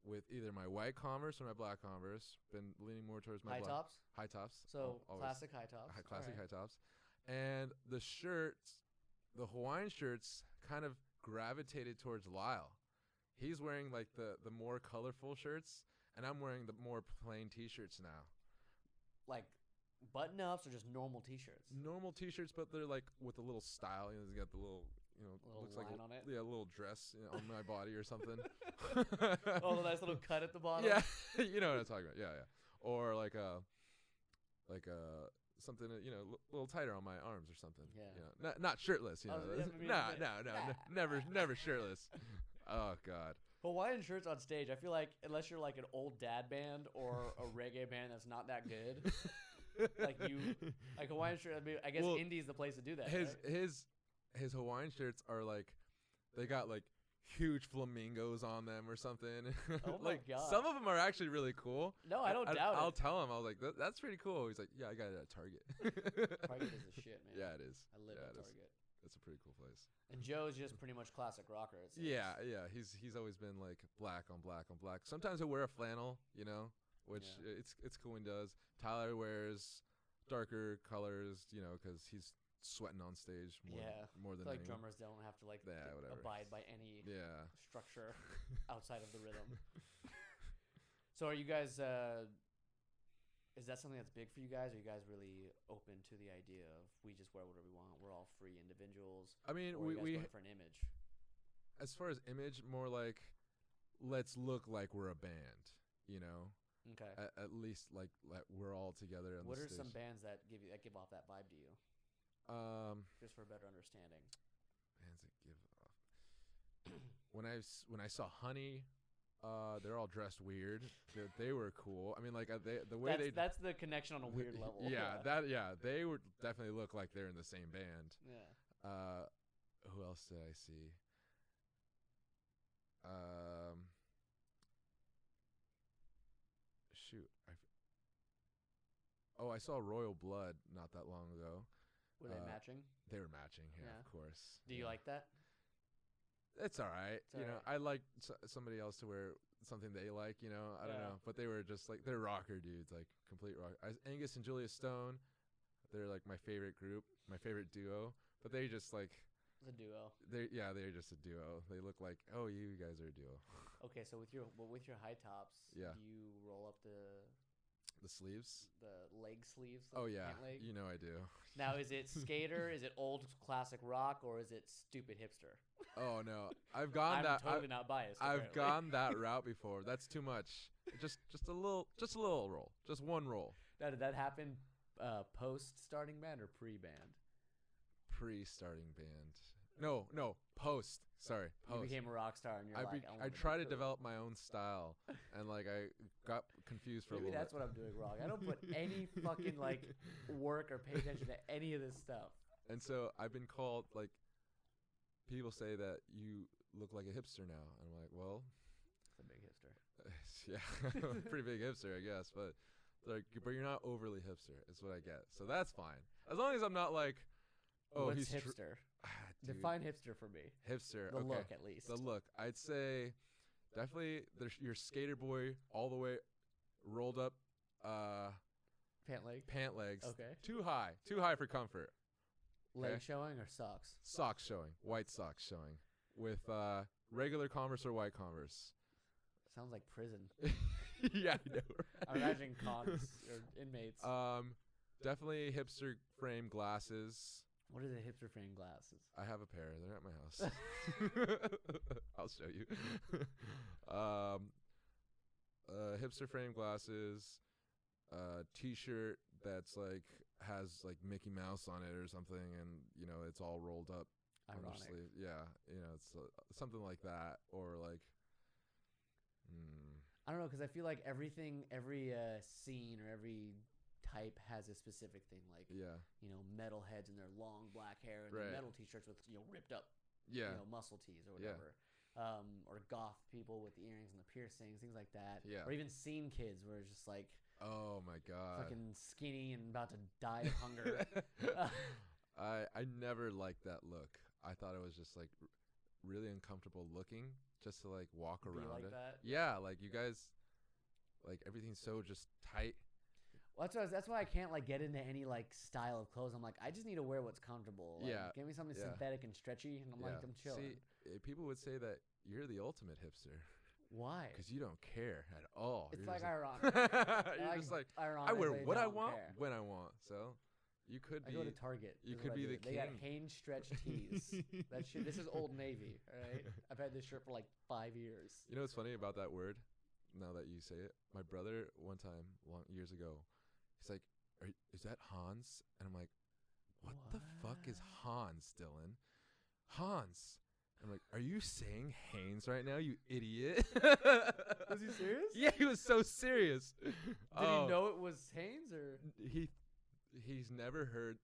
with either my white Converse or my black Converse. Been leaning more towards my tops? High tops. So classic high tops. Classic high tops. And the shirts, the Hawaiian shirts, kind of gravitated towards Lyle. He's wearing like the more colorful shirts, and I'm wearing the more plain T-shirts now. Like button-ups or just normal T-shirts? Normal T-shirts, but they're like with a little style. He's got the little, looks line like on it. Yeah, a little dress on my body or something. Oh, the nice little cut at the bottom. Yeah, you know what I'm talking about. Yeah. Or like something a little tighter on my arms or something. Yeah. Not shirtless. No, never shirtless. Oh God. Hawaiian shirts on stage, I feel like unless you're like an old dad band or a reggae band that's not that good, like Hawaiian shirt. I guess indie's the place to do that. His Hawaiian shirts are like, they got like huge flamingos on them or something. Oh my God. Some of them are actually really cool. No, I don't doubt it. I'll tell him. I was like, that's pretty cool. He's like, yeah, I got it at Target. Target is the shit, man. Yeah, it is. I live at Target. It's a pretty cool place. And Joe's just pretty much classic rocker. It seems. Yeah. He's always been like black on black on black. Sometimes he'll wear a flannel, which it's cool when he does. Tyler wears darker colors, because he's sweating on stage more than like anyone. Drummers don't have to abide by any structure outside of the rhythm. So are you guys? Is that something that's big for you guys? Are you guys really open to the idea of we just wear whatever we want? We're all free individuals. I mean, or are you guys we going for an image. As far as image, more like let's look like we're a band. You know. Okay. At least like we're all together. On what the are stage. some bands that give off that vibe to you? Just for a better understanding. Bands that give off. when I saw Honey. They're all dressed weird. They were cool. I mean, like that's the connection on a weird level. They would definitely look like they're in the same band. Yeah. Who else did I see? Shoot. I saw Royal Blood not that long ago. Were they matching? They were matching. Yeah, of course. Do you like that? It's all right. I like somebody else to wear something they like, I don't know. But they were just like, they're rocker dudes, like complete rock. Angus and Julia Stone, they're like my favorite group, my favorite duo. But they just like. It's a duo. They're just a duo. They look like, oh, you guys are a duo. Okay, so with your high tops, do you roll up the sleeves? The leg sleeves? Oh, yeah. Leg? I do. Now, is it skater, is it old classic rock, or is it stupid hipster? Oh, no. I've gone I'm totally not biased. I've gone that route before. That's too much. Just a little roll. Just one roll. Now, did that happen post-starting band or pre-band? Pre-starting band. No, post. Sorry, post. You became a rock star, and I tried to develop my own style, and like I got confused for a little bit. Maybe that's what I'm doing wrong. I don't put any fucking like work or pay attention to any of this stuff. And so I've been called like. People say that you look like a hipster now, and I'm like, well, it's a big hipster. Yeah, pretty big hipster, I guess, but you're not overly hipster. Is what I get. So that's fine, as long as I'm not like. Oh, what's hipster? Define hipster for me. Hipster. The look, at least. The look. I'd say definitely your skater boy all the way rolled up. Pant legs. Okay. Too high for comfort. Leg showing or socks? Socks showing. White socks showing. With regular Converse or white Converse. Sounds like prison. Yeah, I know. Right? I imagine cons or inmates. Definitely hipster frame glasses. What are the hipster frame glasses? I have a pair. They're at my house. I'll show you. Hipster frame glasses. T-shirt that's like has like Mickey Mouse on it or something, and it's all rolled up. Ironic. Yeah, it's something like that, or like. I don't know, because I feel like every scene or every type has a specific thing. Like, metalheads and their long black hair and their metal T-shirts with ripped up, muscle tees or whatever. Yeah. Or goth people with the earrings and the piercings, things like that. Yeah. Or even scene kids where it's just like, oh my god, fucking skinny and about to die of hunger. I never liked that look. I thought it was just like really uncomfortable looking just to like walk around like it. That? Yeah, like you guys, like everything's so just tight. Well, that's why I can't like get into any like style of clothes. I'm like, I just need to wear what's comfortable. Like, give me something synthetic and stretchy, and I'm like, I'm chilling. See, people would say that you're the ultimate hipster. Why? Because you don't care at all. It's you're like ironic. You're just like, I wear what I want when I want. So you could be. I go to Target. You could be the king. They got Hanes stretch tees. That shit. This is Old Navy. All right. I've had this shirt for like 5 years. You know what's funny about that word? Now that you say it, my brother one time years ago, he's like, "Is that Hans?" And I'm like, "What the fuck is Hans, Dylan? Hans." I'm like, "Are you saying Hanes right now, you idiot?" Was he serious? Yeah, he was so serious. Did he know it was Hanes, or he's never heard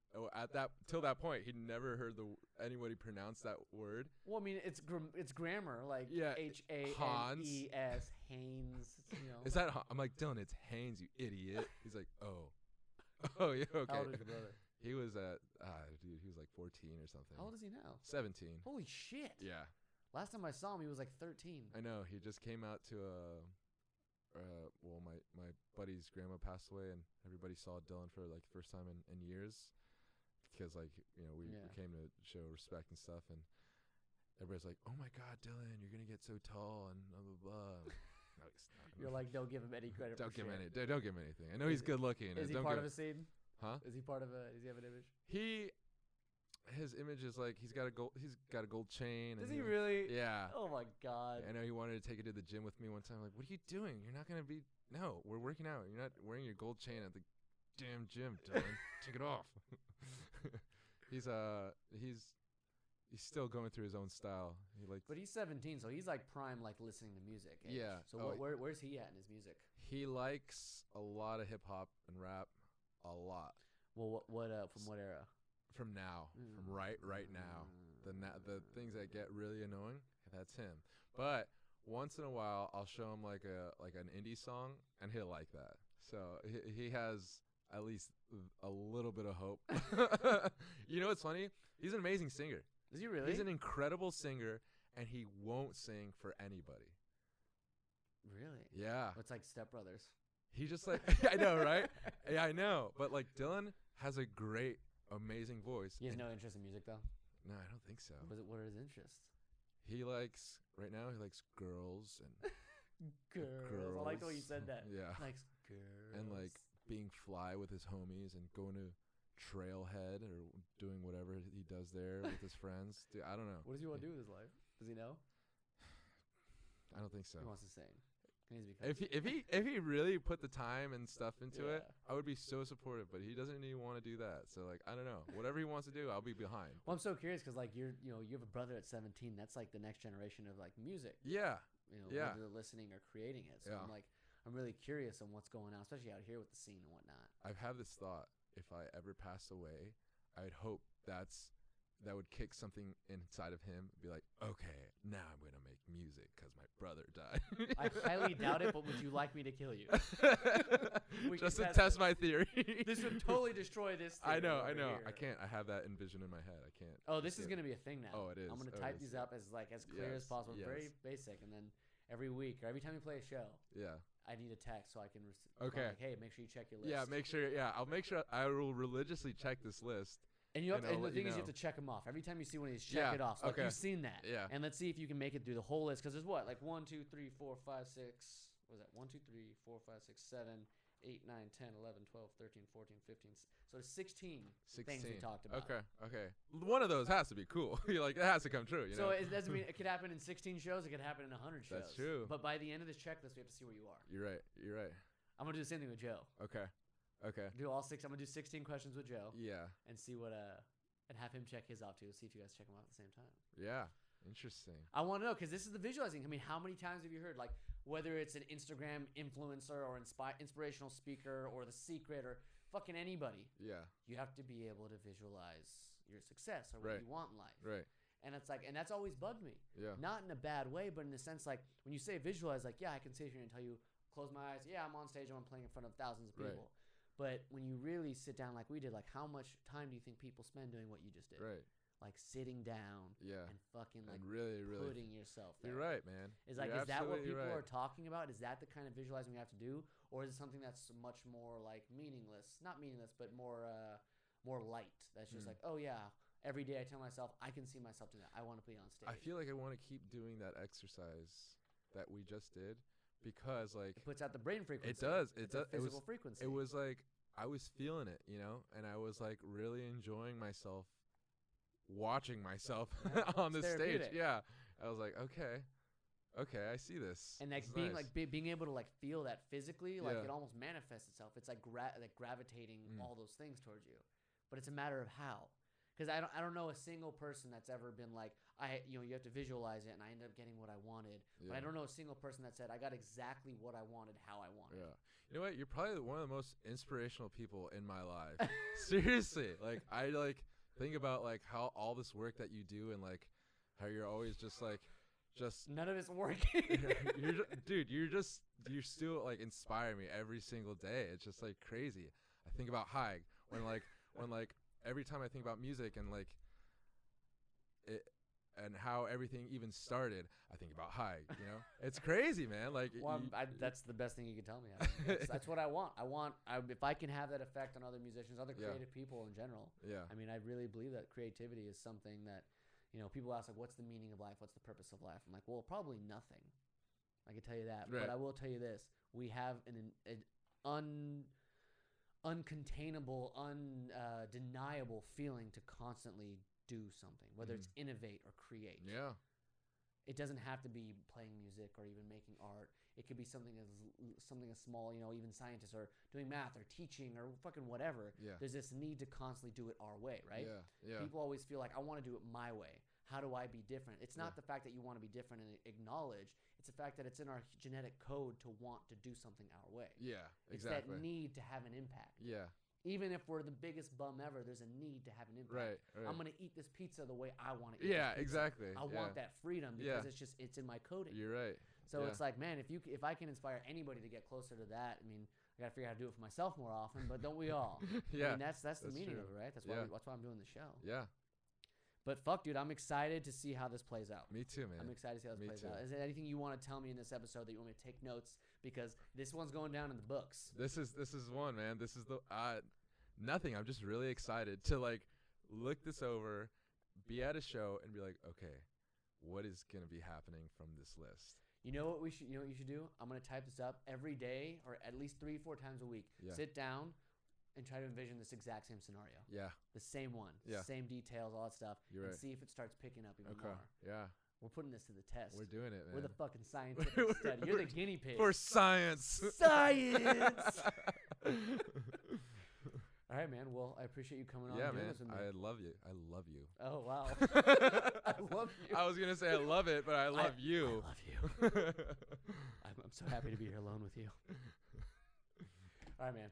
till that point he'd never heard anybody pronounce that word. Well, I mean, it's grammar, like Hanes, Hanes. Is that? I'm like, Dylan, it's Hanes, you idiot. He's like, oh yeah, okay. How old is your brother? He was he was like 14 or something. How old is he now? 17. Holy shit. Yeah. Last time I saw him, he was like 13. I know. He just came out to my buddy's grandma passed away, and everybody saw Dylan for like the first time in years, because like we came to show respect and stuff, and everybody's like, "Oh my God, Dylan, you're gonna get so tall," and blah blah blah. No, he's not. You're like, don't give him any credit. Don't for give him shit. any. Don't give him anything. I know he's good looking. Is he don't part of a scene? Huh? Is he part of a? Does he have an image? His image is like he's got a gold chain. Does and he really? Yeah. Oh my god. I know he wanted to take it to the gym with me one time. I'm like, what are you doing? You're not gonna be. No, we're working out. You're not wearing your gold chain at the damn gym, Dylan. Take it off. He's still going through his own style. But he's 17, so he's like prime, like listening to music. Age. Yeah. So where's he at in his music? He likes a lot of hip hop and rap, a lot. Well, what from what era? From now, from right now. The things that get really annoying, that's him. But once in a while, I'll show him like an indie song, and he'll like that. So he has at least a little bit of hope. You know what's funny? He's an amazing singer. Is he really? He's an incredible singer, and he won't sing for anybody. Really? Yeah. It's like Step Brothers. He just like I know, right? Yeah, I know. But like Dylan has a great, amazing voice. He has no interest in music though. No, I don't think so. What are his interests? He likes girls and girls. I like the way you said that. Yeah. Likes girls. And like being fly with his homies and going to Trailhead or doing whatever he does there with his friends. Dude, I don't know. What does he want to do with his life? Does he know? I don't think so. He wants to sing. If he really put the time and stuff into it, I would be so supportive. But he doesn't even want to do that. So like I don't know. Whatever he wants to do, I'll be behind. Well, I'm so curious because like you have a brother at 17. That's like the next generation of like music. Yeah. Whether they're listening or creating it. So I'm really curious on what's going on, especially out here with the scene and whatnot. I've had this thought: if I ever pass away, I'd hope that would kick something inside of him. Be like, okay, now I'm gonna make music because my brother died. I highly doubt it, but would you like me to kill you? Just to test my theory. This would totally destroy this I theory. know. Here. I can't. I have that envision in my head. I can't. Oh, this is gonna be a thing now. Oh, it is. I'm gonna type these up as clear as possible, very basic, and then every week or every time you play a show, I need a text so I can. Okay. Like, hey, make sure you check your list. Yeah, make sure. Yeah, I'll make sure. I will religiously check this list. And the thing is, you have to check them off. Every time you see one of these, check it off. So you've seen that. Yeah. And let's see if you can make it through the whole list. Because there's what? Like 1, 2, 3, 4, 5, 6. What was that? 1, 2, 3, 4, 5, 6, 7, 8, 9, 10, 11, 12, 13, 14, 15. So there's 16 things we talked about. Okay. One of those has to be cool. Like, it has to come true. So it doesn't mean it could happen in 16 shows. It could happen in 100 shows. That's true. But by the end of this checklist, we have to see where you are. You're right. I'm going to do the same thing with Joe. Okay. Do all 6. I'm going to do 16 questions with Joe. Yeah. And see what and have him check his off too. See if you guys check them out at the same time. Yeah. Interesting. I want to know because this is the visualizing. I mean, how many times have you heard, like, whether it's an Instagram influencer or inspirational speaker or The Secret or fucking anybody? Yeah. You have to be able to visualize your success or what you want in life. Right. And it's like, and that's always bugged me. Yeah. Not in a bad way, but in the sense like when you say visualize, like, yeah, I can sit here and tell you, close my eyes. Yeah, I'm on stage. I'm playing in front of thousands of people. Right. But when you really sit down like we did, like how much time do you think people spend doing what you just did? Right. Like sitting down and fucking like and really putting yourself there. You're right, man. Is like, is that what people are talking about? Is that the kind of visualizing we have to do? Or is it something that's much more like meaningless? Not meaningless, but more light. That's just like, oh yeah, every day I tell myself, I can see myself doing that. I want to be on stage. I feel like I want to keep doing that exercise that we just did. Because like it puts out the brain frequency. It does. It's a physical frequency. It was like I was feeling it, and I was like really enjoying myself, watching myself on the stage. Yeah, I was like, okay, I see this. And like being being able to like feel that physically, like it almost manifests itself. It's like gravitating all those things towards you, but it's a matter of how. Because I don't know a single person that's ever been like you have to visualize it and I ended up getting what I wanted. But I don't know a single person that said I got exactly what I wanted how I wanted. Yeah, you know what? You're probably one of the most inspirational people in my life. Seriously, like I think about like how all this work that you do and like how you're always just none of it's working. You still like inspire me every single day. It's just like crazy. I think about Haig when every time I think about music and like it and how everything even started, I think about Haig. It's crazy, man. Like, that's the best thing you can tell me. That's what I want. If I can have that effect on other musicians, other creative people in general. Yeah. I mean, I really believe that creativity is something that, people ask like, what's the meaning of life? What's the purpose of life? I'm like, well, probably nothing. I can tell you that. Right. But I will tell you this: we have an uncontainable, undeniable feeling to constantly do something, whether it's innovate or create. Yeah. It doesn't have to be playing music or even making art. It could be something as small, even scientists are doing math or teaching or fucking whatever. Yeah. There's this need to constantly do it our way, right? Yeah. Yeah. People always feel like, I want to do it my way. How do I be different? It's not the fact that you want to be different and acknowledge. It's the fact that it's in our genetic code to want to do something our way. Yeah, It's exactly. that need to have an impact. Yeah. Even if we're the biggest bum ever, there's a need to have an impact. Right. I'm going to eat this pizza the way I want to eat Yeah, this pizza. exactly. I want that freedom because it's in my coding. You're right. So it's like, man, if I can inspire anybody to get closer to that, I mean, I got to figure out how to do it for myself more often, but don't we all? Yeah. I mean, that's the meaning true. of it, right? That's why I'm doing the show. Yeah. But fuck, dude, I'm excited to see how this plays out. Me too, man. I'm excited to see how this plays out. Is there anything you want to tell me in this episode that you want me to take notes? Because this one's going down in the books. This is one, man. This is the nothing. I'm just really excited to like look this over, be at a show, and be like, okay, what is gonna be happening from this list? You know what you should do? I'm gonna type this up every day or at least 3-4 times a week. Yeah. Sit down and try to envision this exact same scenario. Yeah. The same one. Yeah. Same details, all that stuff. You're and right. see if it starts picking up even more. Yeah. We're putting this to the test. We're doing it, man. We're the fucking scientific study. You're the guinea pig. For science. Science! All right, man. Well, I appreciate you coming on and doing man. this with me. I love you. I love you. Oh, wow. I love you. I was going to say I love it, but I love you. I love you. I'm so happy to be here alone with you. All right, man.